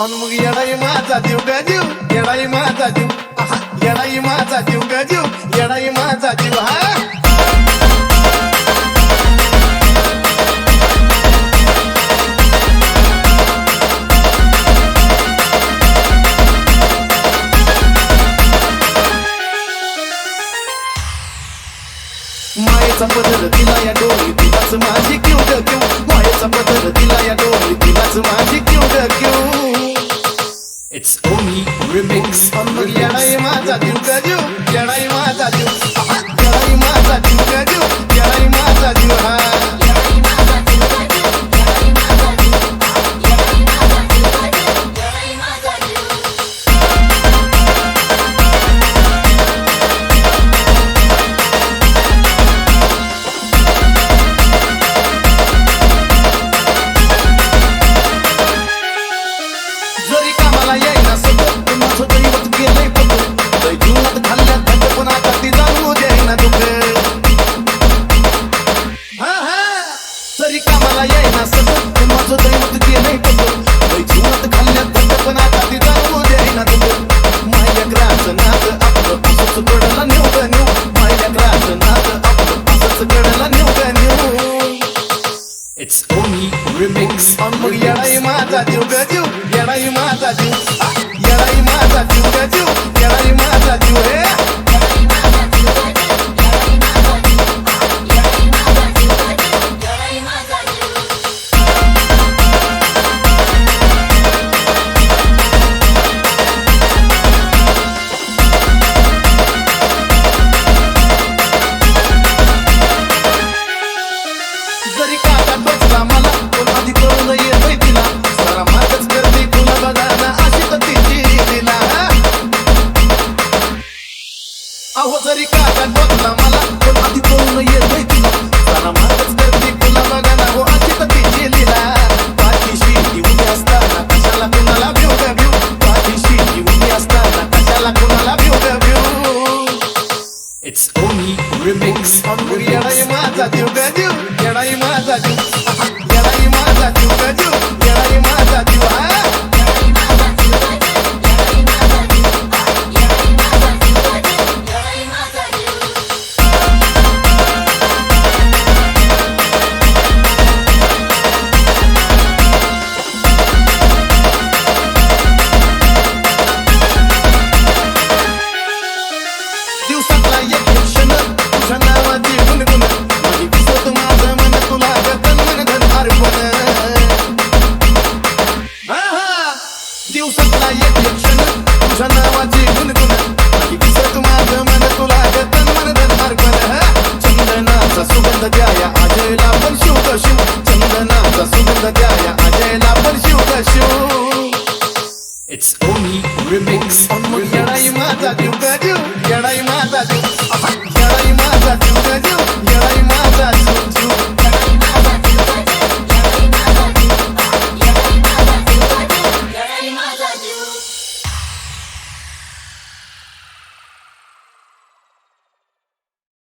अन मग येडाई माझा जीव ग जीव, येडाई माझा जीव, येडाई माझा जीव ग जीव, येडाई माझा जीव हा. मायेचा पदर दिला या डोळी तिलाच माझी क्यू ग क्यू, मायेचा पदर दिला या डोळी तिलाच माझी क्यू ग Q. It's only remix. Yedai माझा जीव ग जीव, येडाई माझा जीव, येडाई माझा जीव ग जीव, येडाई माझा जीव हा. जरी कामाला येईना सगळं पण माझं दैवत गेलंय पकडून, लय जीवनात खाल्ल्यात धड पण आता ती जाणू देईना दुःख. जरी कामाला येईना सगळं पण माझं दैवत गेलंय पकडून, लय जीवनात खाल्ल्यात धड पण आता ती जाणू देईना दुःख. माझ्या ग्राचं नाद आपलं असंच गडला नेऊ ग नेऊ, माझ्या ग्राचं नाद आपलं असंच गडला नेऊ ग नेऊ. It's only remix. मग येडाई माझा जीव ग जीव, येडाई माझा जीव, येडाई माझा जीव ग जीव, येडाई माझा जीव हे. जरी काटा टोचला मला कोण आधी कळून येतोय तिला, सारा मार्गच करते तुला बघाना अशी तर तिची दिला. अहो जरी काटा टोचला मला कोण आधी कळून येतोय तिला, सारा मार्गच करते तुला बघाना हो अशी तर तिची दिला. पाठीशी ती उभी असताना कशाला कुणाला भिऊ ग भिऊ, पाठीशी ती उभी असताना कशाला कुणाला भिऊ ग भिऊ. It's only remix. येडाई माझा जीव ग जीव, येडाई माझा जीव, येडाई माझा जीव ग जीव, येडाई माझा जीव हा. दिवसातला एक क्षण तुझ्या नावाची गुणगुण, माझी दिसत माझं मन तुला गतन मन धन अर्पण. दिवसातला एक क्षण तुझ्या नावाची गुणगुण, माझी दिसत माझं मन तुला गतन मन धन अर्पण. चंदनाचा सुगंध द्याया अजयला पण शिव ग शिव, चंदनाचा सुगंध द्याया अजयला पण शिव ग Shiv. It's only remix. Yedai माझा जीव ग जीव,